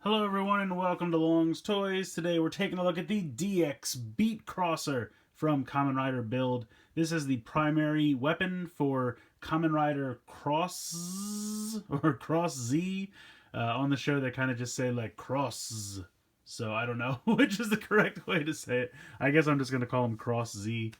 Hello everyone and welcome to Long's Toys. Today we're taking a look at the DX Beat Crosser from Kamen Rider Build. This is the primary weapon for Kamen Rider Cross or Cross Z. On the show they kind of just say like Cross. So I don't know which is the correct way to say it. I guess I'm just going to call him Cross Z.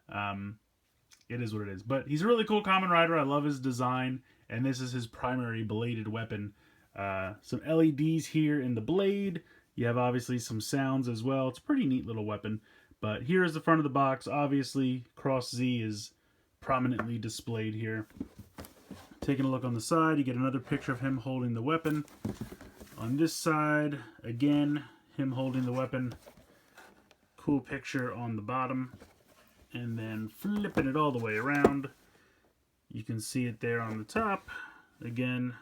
It is what it is. But he's a really cool Kamen Rider. I love his design. And this is his primary bladed weapon. Some LEDs here in the blade. You have obviously some sounds as well. It's a pretty neat little weapon. But here is the front of the box. Obviously, Cross Z is prominently displayed here. Taking a look on the side, you get another picture of him holding the weapon. On this side, again, him holding the weapon. Cool picture on the bottom. And then flipping it all the way around. You can see it there on the top. Again,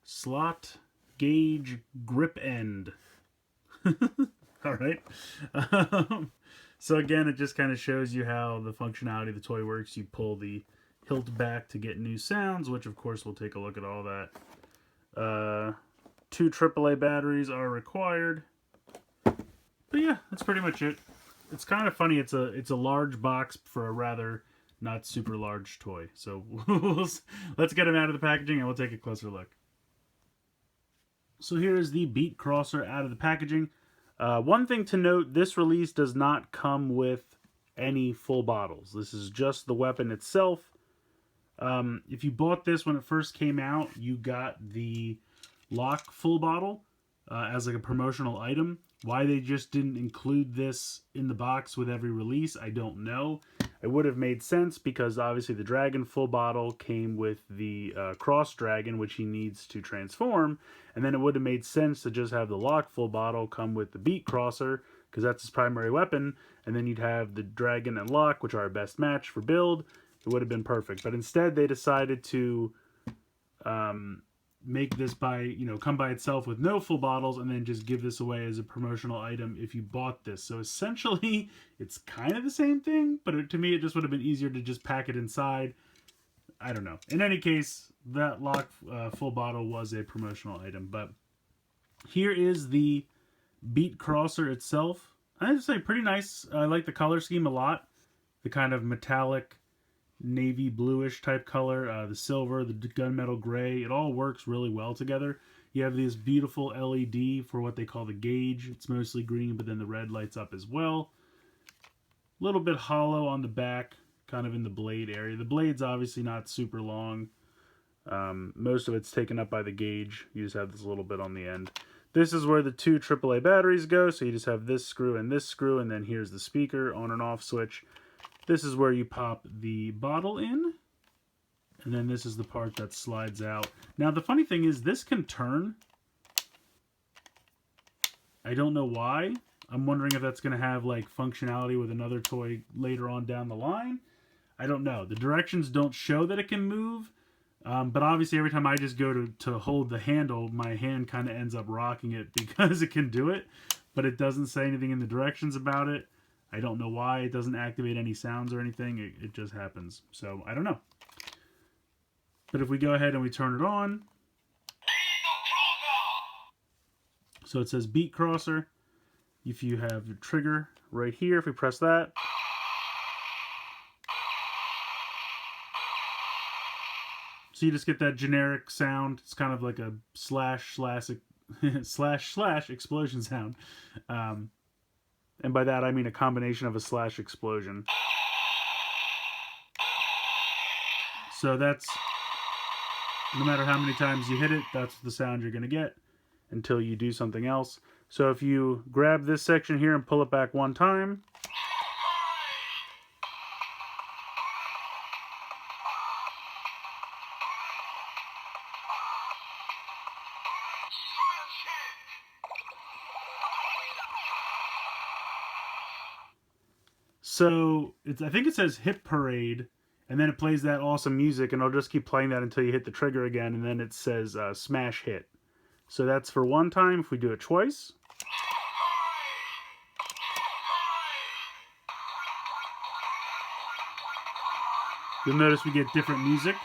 slot, gauge, grip end. All right. So again, it just kind of shows you how the functionality of the toy works. You pull the hilt back to get new sounds, which of course we'll take a look at all that. 2 AAA batteries are required. But yeah, that's pretty much it. It's kind of funny. It's a large box for a rather not super large toy. So let's get him out of the packaging and we'll take a closer look. So here is the Beat Crosser out of the packaging. One thing to note, this release does not come with any full bottles. This is just the weapon itself. If you bought this when it first came out, you got the lock full bottle as like a promotional item. Why they just didn't include this in the box with every release, I don't know. It would have made sense because obviously the Dragon full bottle came with the Cross Dragon, which he needs to transform. And then it would have made sense to just have the Lock full bottle come with the Beat Crosser, because that's his primary weapon. And then you'd have the Dragon and Lock, which are our best match for build. It would have been perfect. But instead they decided to make this come by itself with no full bottles and then just give this away as a promotional item if you bought this. So essentially it's kind of the same thing, but to me it just would have been easier to just pack it inside. I don't know. In any case, that lock full bottle was a promotional item. But here is the Beat Crosser itself. I have to say, pretty nice. I like the color scheme a lot. The kind of metallic navy bluish type color, the silver, the gunmetal gray, it all works really well together. You have this beautiful LED for what they call the gauge. It's mostly green, but then the red lights up as well. A little bit hollow on the back, kind of in the blade area. The blade's obviously not super long. Most of it's taken up by the gauge. You just have this little bit on the end. This is where the 2 AAA batteries go, so you just have this screw, and then here's the speaker on and off switch. This is where you pop the bottle in, and then this is the part that slides out. Now, the funny thing is, this can turn. I don't know why. I'm wondering if that's going to have, like, functionality with another toy later on down the line. I don't know. The directions don't show that it can move, but obviously every time I just go to hold the handle, my hand kind of ends up rocking it because it can do it, but it doesn't say anything in the directions about it. I don't know why. It doesn't activate any sounds or anything. It just happens. So, I don't know. But if we go ahead and we turn it on. So it says Beat Crosser. If you have the trigger right here, if we press that. So you just get that generic sound. It's kind of like a slash explosion sound. And by that I mean a combination of a slash explosion. So that's, no matter how many times you hit it, that's the sound you're going to get until you do something else. So if you grab this section here and pull it back one time, so I think it says Hit Parade, and then it plays that awesome music, and I'll just keep playing that until you hit the trigger again, and then it says Smash Hit. So that's for one time. If we do it twice. You'll notice we get different music.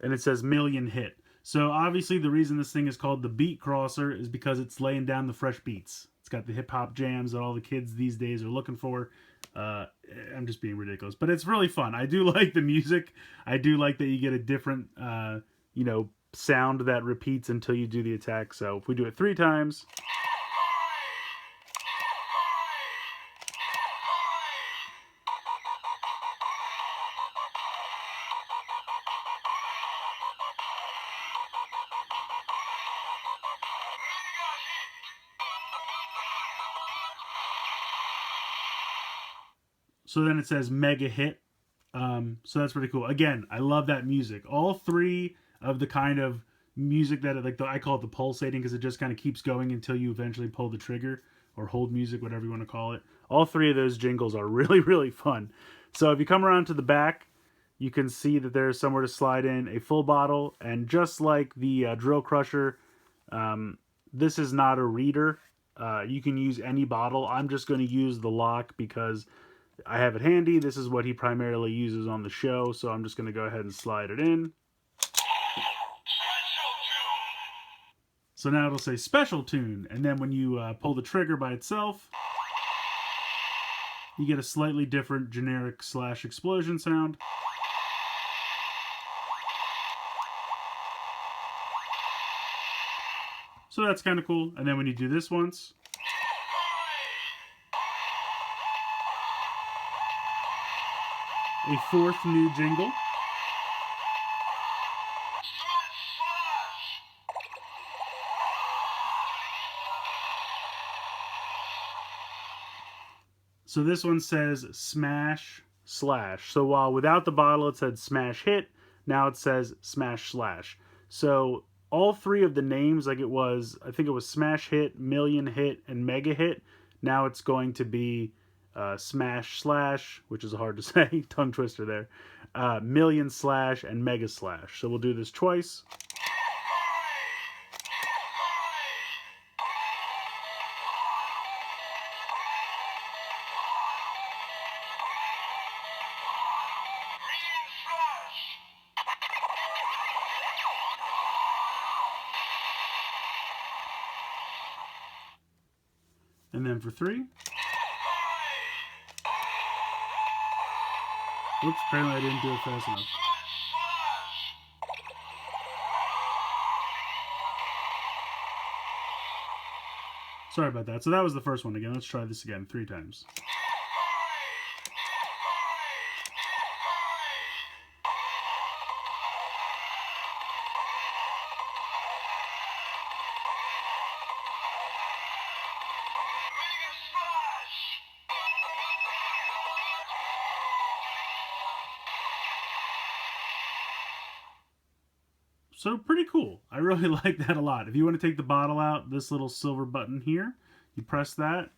and it says million hit. So obviously the reason this thing is called the beat crosser is because it's laying down the fresh beats. It's got the hip hop jams that all the kids these days are looking for. Uh, I'm just being ridiculous, but it's really fun. I do like the music. I do like that you get a different, sound that repeats until you do the attack. So if we do it 3 times. So then it says mega hit. So that's pretty cool. Again, I love that music. All 3 of the kind of music that I call it the pulsating because it just kind of keeps going until you eventually pull the trigger or hold music, whatever you want to call it. All 3 of those jingles are really, really fun. So if you come around to the back, you can see that there's somewhere to slide in a full bottle. And just like the Drill Crusher, this is not a reader. You can use any bottle. I'm just going to use the lock because I have it handy. This is what he primarily uses on the show, so I'm just going to go ahead and slide it in. So now it'll say special tune, and then when you pull the trigger by itself, you get a slightly different generic / explosion sound. So that's kind of cool. And then when you do this once, a 4th new jingle. So this one says smash slash. So while without the bottle it said smash hit, now it says smash slash. So all 3 of the names, like it was, I think it was smash hit, million hit, and mega hit. Now it's going to be smash slash, which is hard to say, tongue twister there, million slash, and mega slash. So we'll do this twice. And then for 3. Oops, apparently I didn't do it fast enough. Sorry about that. So that was the first one again. Let's try this again 3 times. So pretty cool. I really like that a lot. If you want to take the bottle out, this little silver button here, you press that,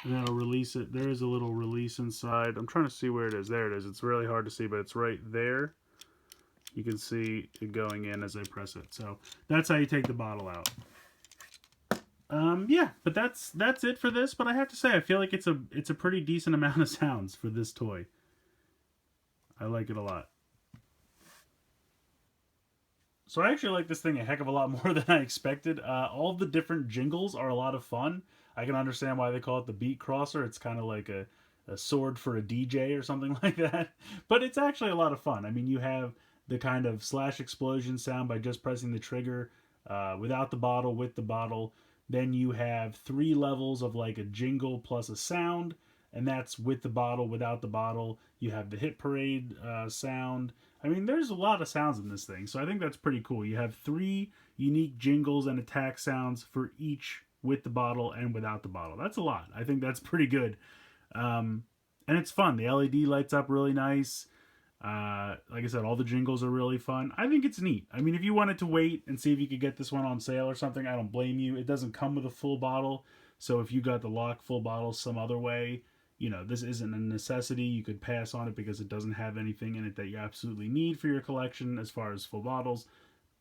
and that'll release it. There is a little release inside. I'm trying to see where it is. There it is. It's really hard to see, but it's right there. You can see it going in as I press it. So that's how you take the bottle out. Yeah, but that's it for this. But I have to say, I feel like it's a pretty decent amount of sounds for this toy. I like it a lot. So I actually like this thing a heck of a lot more than I expected. All the different jingles are a lot of fun. I can understand why they call it the beat crosser. It's kind of like a sword for a DJ or something like that. But it's actually a lot of fun. I mean, you have the kind of / explosion sound by just pressing the trigger without the bottle, with the bottle. Then you have 3 levels of like a jingle plus a sound, and that's with the bottle, without the bottle. You have the hit parade sound. I mean, there's a lot of sounds in this thing, so I think that's pretty cool. You have 3 unique jingles and attack sounds for each with the bottle and without the bottle. That's a lot. I think that's pretty good. And it's fun. The LED lights up really nice. Like I said, all the jingles are really fun. I think it's neat. I mean, if you wanted to wait and see if you could get this one on sale or something, I don't blame you. It doesn't come with a full bottle, so if you got the lock full bottle some other way, this isn't a necessity. You could pass on it because it doesn't have anything in it that you absolutely need for your collection as far as full bottles.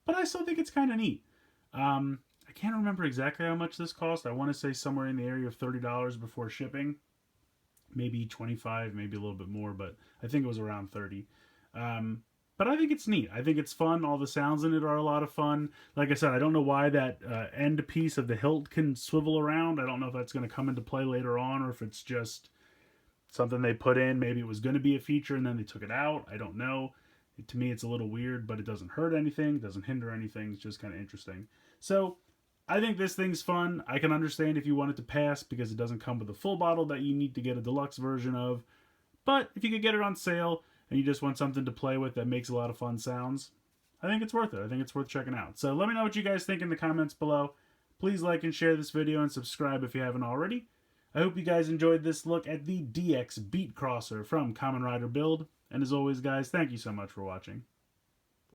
But I still think it's kind of neat. I can't remember exactly how much this cost. I want to say somewhere in the area of $30 before shipping. Maybe 25, maybe a little bit more, but I think it was around 30. But I think it's neat. I think it's fun. All the sounds in it are a lot of fun. Like I said, I don't know why that end piece of the hilt can swivel around. I don't know if that's going to come into play later on or if it's just something they put in. Maybe it was going to be a feature and then they took it out. I don't know. To me, it's a little weird, but it doesn't hurt anything, doesn't hinder anything. It's just kind of interesting. So I think this thing's fun. I can understand if you want it to pass because it doesn't come with a full bottle that you need to get a deluxe version of. But if you could get it on sale and you just want something to play with that makes a lot of fun sounds, I think it's worth it. I think it's worth checking out. So let me know what you guys think in the comments below. Please like and share this video and subscribe if you haven't already. I hope you guys enjoyed this look at the DX Beat Crosser from Kamen Rider Build. And as always, guys, thank you so much for watching.